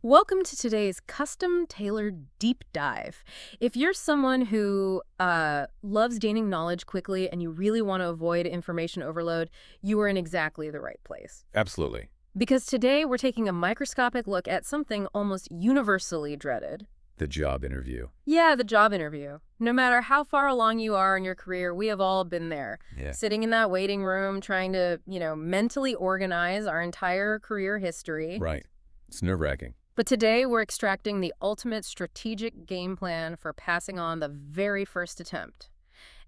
Welcome to today's custom-tailored deep dive. If you're someone who loves gaining knowledge quickly and you really want to avoid information overload, you are in exactly the right place. Absolutely. Because today we're taking a microscopic look at something almost universally dreaded. The job interview. Yeah, the job interview. No matter how far along you are in your career, we have all been there. Yeah. Sitting in that waiting room, trying to, mentally organize our entire career history. Right. It's nerve-wracking. But today, we're extracting the ultimate strategic game plan for passing on the very first attempt.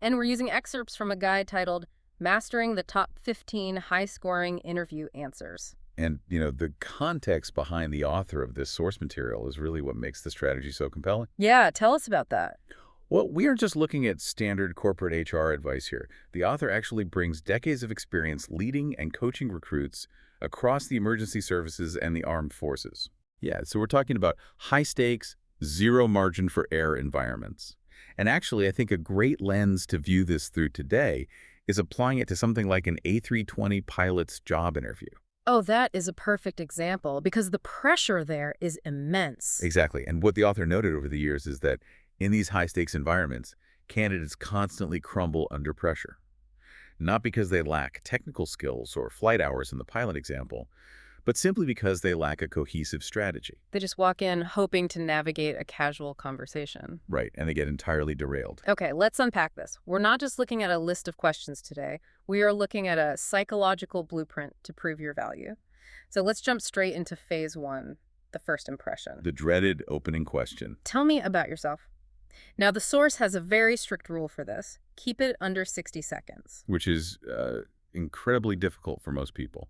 And we're using excerpts from a guide titled Mastering the Top 15 High-Scoring Interview Answers. And, the context behind the author of this source material is really what makes the strategy so compelling. Yeah, tell us about that. Well, we aren't just looking at standard corporate HR advice here. The author actually brings decades of experience leading and coaching recruits across the emergency services and the armed forces. Yeah, so we're talking about high-stakes, zero margin for error environments. And actually, I think a great lens to view this through today is applying it to something like an A320 pilot's job interview. Oh, that is a perfect example because the pressure there is immense. Exactly. And what the author noted over the years is that in these high-stakes environments, candidates constantly crumble under pressure. Not because they lack technical skills or flight hours in the pilot example, but simply because they lack a cohesive strategy. They just walk in hoping to navigate a casual conversation. Right, and they get entirely derailed. Okay, let's unpack this. We're not just looking at a list of questions today. We are looking at a psychological blueprint to prove your value. So let's jump straight into phase one, the first impression. The dreaded opening question. Tell me about yourself. Now, the source has a very strict rule for this. Keep it under 60 seconds. Which is incredibly difficult for most people.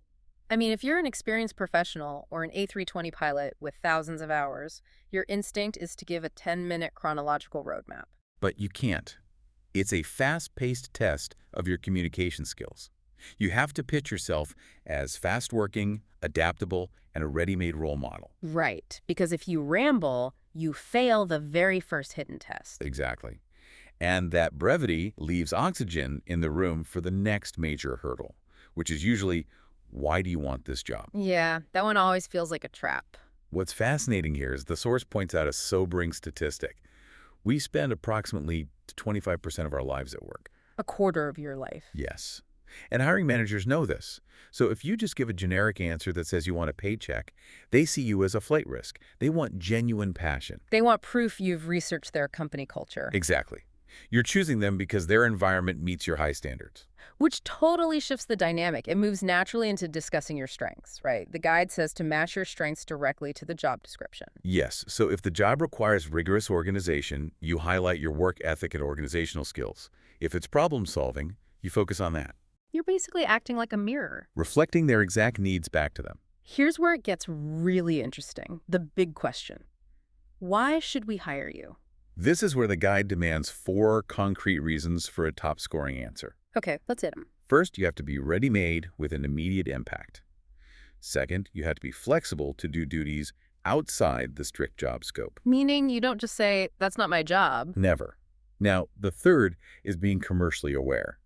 I mean, if you're an experienced professional or an A320 pilot with thousands of hours, your instinct is to give a 10-minute chronological roadmap. But you can't. It's a fast-paced test of your communication skills. You have to pitch yourself as fast-working, adaptable, and a ready-made role model. Right, because if you ramble, you fail the very first hidden test. Exactly. And that brevity leaves oxygen in the room for the next major hurdle, which is usually, why do you want this job? Yeah, that one always feels like a trap. What's fascinating here is the source points out a sobering statistic. We spend approximately 25% of our lives at work. A quarter of your life. Yes. And hiring managers know this. So if you just give a generic answer that says you want a paycheck, they see you as a flight risk. They want genuine passion. They want proof you've researched their company culture. Exactly. You're choosing them because their environment meets your high standards. Which totally shifts the dynamic. It moves naturally into discussing your strengths, right? The guide says to match your strengths directly to the job description. Yes, so if the job requires rigorous organization, you highlight your work ethic and organizational skills. If it's problem solving, you focus on that. You're basically acting like a mirror. Reflecting their exact needs back to them. Here's where it gets really interesting. The big question. Why should we hire you? This is where the guide demands 4 concrete reasons for a top-scoring answer. Okay, let's hit them. First, you have to be ready-made with an immediate impact. Second, you have to be flexible to do duties outside the strict job scope. Meaning you don't just say, that's not my job. Never. Now, the third is being commercially aware.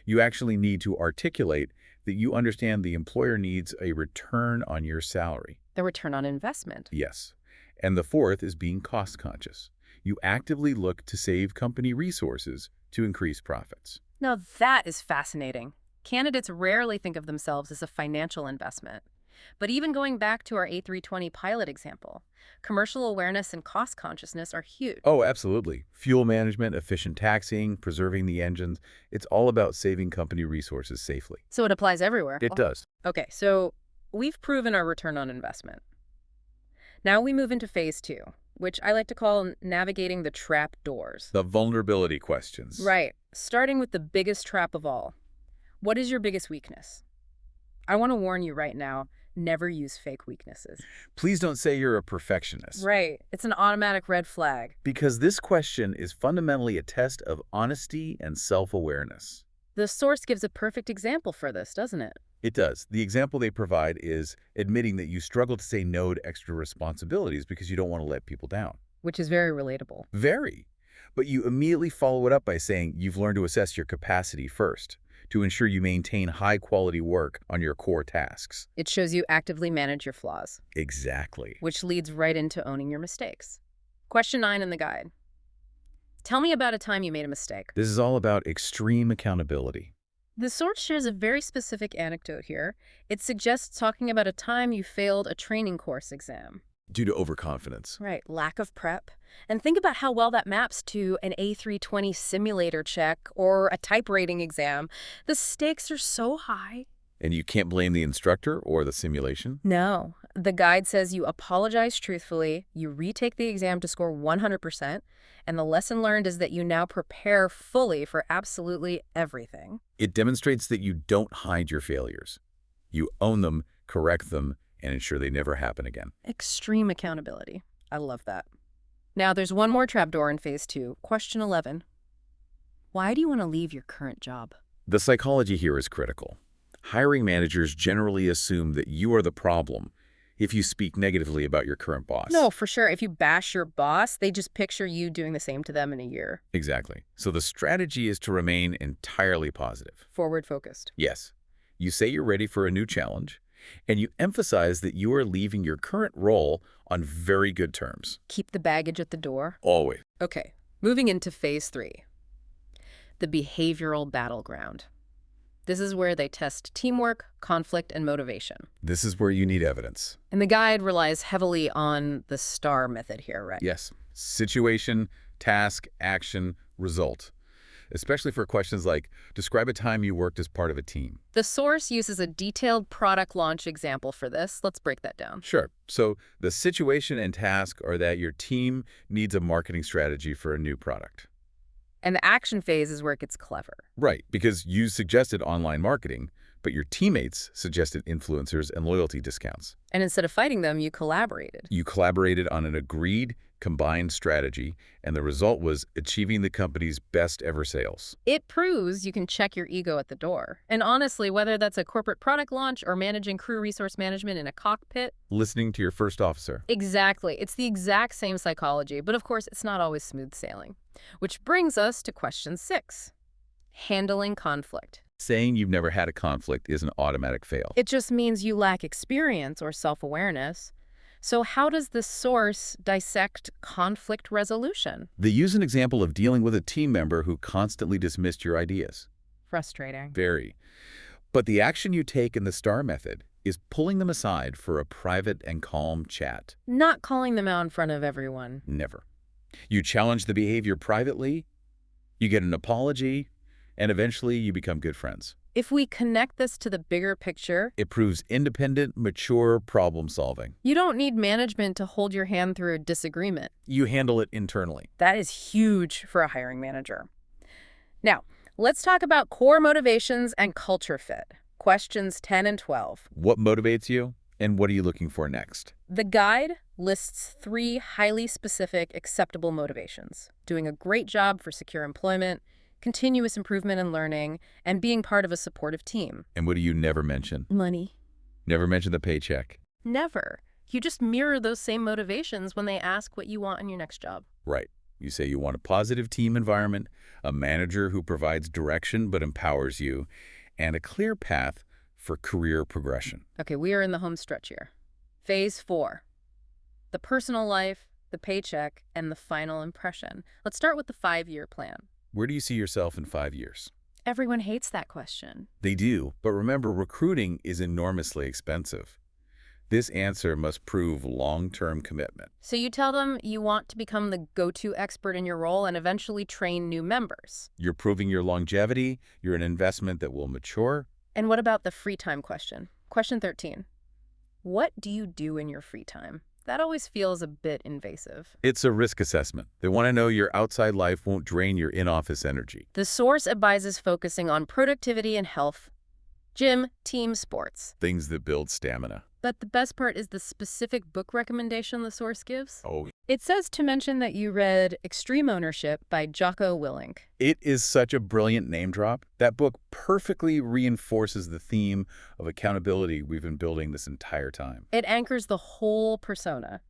You actually need to articulate that you understand the employer needs a return on your salary. The return on investment. Yes. And the fourth is being cost-conscious. You actively look to save company resources to increase profits. Now that is fascinating. Candidates rarely think of themselves as a financial investment. But even going back to our A320 pilot example, commercial awareness and cost consciousness are huge. Oh, absolutely. Fuel management, efficient taxiing, preserving the engines. It's all about saving company resources safely. So it applies everywhere. It does. Okay, so we've proven our return on investment. Now we move into phase two, which I like to call navigating the trap doors. The vulnerability questions. Right. Starting with the biggest trap of all. What is your biggest weakness? I want to warn you right now, never use fake weaknesses. Please don't say you're a perfectionist. Right. It's an automatic red flag. Because this question is fundamentally a test of honesty and self-awareness. The source gives a perfect example for this, doesn't it? It does. The example they provide is admitting that you struggle to say no to extra responsibilities because you don't want to let people down. Which is very relatable. Very. But you immediately follow it up by saying you've learned to assess your capacity first. to ensure you maintain high-quality work on your core tasks. It shows you actively manage your flaws, Exactly. which leads right into owning your mistakes. Question 9 in the guide. Tell me about a time you made a mistake. This is all about extreme accountability. The source shares a very specific anecdote here. It suggests talking about a time you failed a training course exam. Due to overconfidence. Right, lack of prep. And think about how well that maps to an A320 simulator check or a type rating exam. The stakes are so high. And you can't blame the instructor or the simulation? No. The guide says you apologize truthfully, you retake the exam to score 100%, and the lesson learned is that you now prepare fully for absolutely everything. It demonstrates that you don't hide your failures. You own them, correct them, and ensure they never happen again. Extreme accountability. I love that. Now, there's one more trapdoor in Phase 2. Question 11. Why do you want to leave your current job? The psychology here is critical. Hiring managers generally assume that you are the problem if you speak negatively about your current boss. No, for sure. If you bash your boss, they just picture you doing the same to them in a year. Exactly. So the strategy is to remain entirely positive. Forward-focused. Yes. You say you're ready for a new challenge, and you emphasize that you are leaving your current role on very good terms. Keep the baggage at the door. Always. Okay, moving into Phase 3. The behavioral battleground. This is where they test teamwork, conflict, and motivation. This is where you need evidence. And the guide relies heavily on the STAR method here, right? Yes. Situation, task, action, result. Especially for questions like, describe a time you worked as part of a team. The source uses a detailed product launch example for this. Let's break that down. Sure. So the situation and task are that your team needs a marketing strategy for a new product. And the action phase is where it gets clever. Right, because you suggested online marketing, but your teammates suggested influencers and loyalty discounts. And instead of fighting them, you collaborated. You collaborated on an agreed, combined strategy, and the result was achieving the company's best ever sales. It proves you can check your ego at the door. And honestly, whether that's a corporate product launch or managing crew resource management in a cockpit. Listening to your first officer. Exactly. It's the exact same psychology, but of course, it's not always smooth sailing. Which brings us to question 6. Handling conflict. Saying you've never had a conflict is an automatic fail. It just means you lack experience or self-awareness. So how does the source dissect conflict resolution? They use an example of dealing with a team member who constantly dismissed your ideas. Frustrating. Very. But the action you take in the STAR method is pulling them aside for a private and calm chat. Not calling them out in front of everyone. Never. You challenge the behavior privately, you get an apology, and eventually you become good friends. If we connect this to the bigger picture, It proves independent, mature problem solving. you don't need management to hold your hand through a disagreement. You handle it internally. That is huge for a hiring manager. Now, let's talk about core motivations and culture fit. Questions 10 and 12. What motivates you, and what are you looking for next? The guide lists 3 highly specific, acceptable motivations: doing a great job for secure employment, continuous improvement and learning, and being part of a supportive team. And what do you never mention? Money. Never mention the paycheck. Never. You just mirror those same motivations when they ask what you want in your next job. Right. You say you want a positive team environment, a manager who provides direction but empowers you, and a clear path for career progression. Okay, we are in the home stretch here. Phase 4. The personal life, the paycheck, and the final impression. Let's start with the 5-year plan. Where do you see yourself in 5 years? Everyone hates that question. They do, but remember, recruiting is enormously expensive. This answer must prove long-term commitment. So you tell them you want to become the go-to expert in your role and eventually train new members. You're proving your longevity, you're an investment that will mature. And what about the free time question? Question 13. What do you do in your free time? That always feels a bit invasive. It's a risk assessment. They want to know your outside life won't drain your in-office energy. The source advises focusing on productivity and health, gym, team sports. Things that build stamina. But the best part is the specific book recommendation the source gives. Oh, It says to mention that you read Extreme Ownership by Jocko Willink. it is such a brilliant name drop. That book perfectly reinforces the theme of accountability we've been building this entire time. It anchors the whole persona.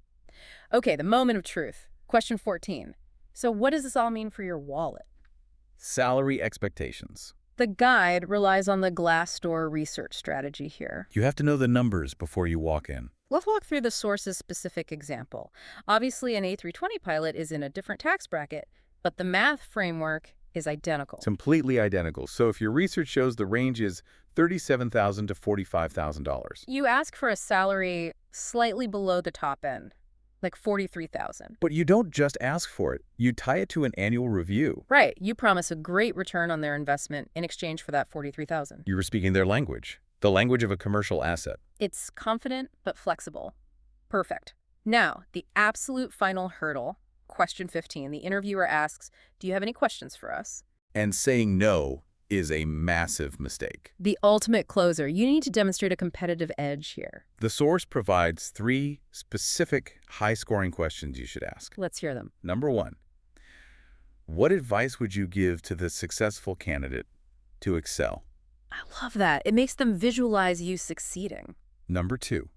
Okay, the moment of truth. Question 14. So what does this all mean for your wallet? Salary expectations. The guide relies on the Glassdoor research strategy here. You have to know the numbers before you walk in. Let's walk through the source's specific example. Obviously, an A320 pilot is in a different tax bracket, but the math framework is identical. Completely identical. So if your research shows the range is $37,000 to $45,000. You ask for a salary slightly below the top end, like $43,000. But you don't just ask for it. You tie it to an annual review. Right, you promise a great return on their investment in exchange for that $43,000. You're speaking their language, the language of a commercial asset. It's confident but flexible. Perfect. Now, the absolute final hurdle, question 15. The interviewer asks, "Do you have any questions for us?" And saying no is a massive mistake. The ultimate closer. You need to demonstrate a competitive edge here. The source provides 3 specific high-scoring questions you should ask. Let's hear them. Number 1, what advice would you give to the successful candidate to excel? I love that. It makes them visualize you succeeding. Number 2,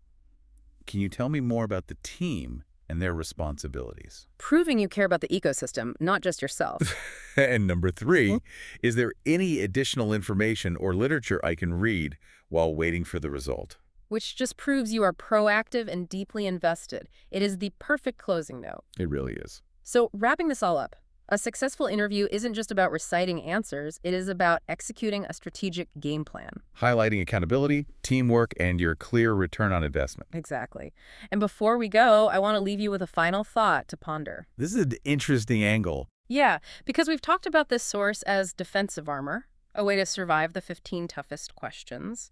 can you tell me more about the team and their responsibilities? Proving you care about the ecosystem, not just yourself. And number 3, is there any additional information or literature I can read while waiting for the result? Which just proves you are proactive and deeply invested. It is the perfect closing note. It really is. So, wrapping this all up, a successful interview isn't just about reciting answers, it is about executing a strategic game plan. Highlighting accountability, teamwork, and your clear return on investment. Exactly. And before we go, I want to leave you with a final thought to ponder. This is an interesting angle. Yeah, because we've talked about this source as defensive armor, a way to survive the 15 toughest questions.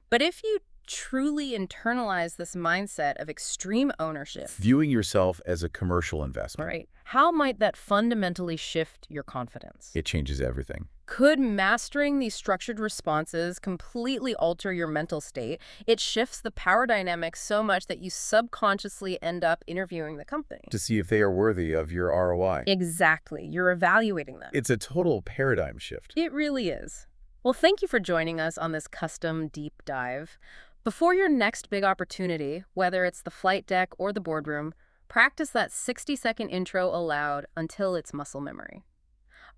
But if you truly internalize this mindset of extreme ownership, Viewing yourself as a commercial investment. right, how might that fundamentally shift your confidence? It changes everything. Could mastering these structured responses completely alter your mental state? It shifts the power dynamics so much that you subconsciously end up interviewing the company. To see if they are worthy of your ROI. Exactly. You're evaluating them. It's a total paradigm shift. It really is. Well, thank you for joining us on this custom deep dive. Before your next big opportunity, whether it's the flight deck or the boardroom, practice that 60-second intro aloud until it's muscle memory.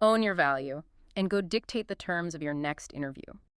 Own your value and go dictate the terms of your next interview.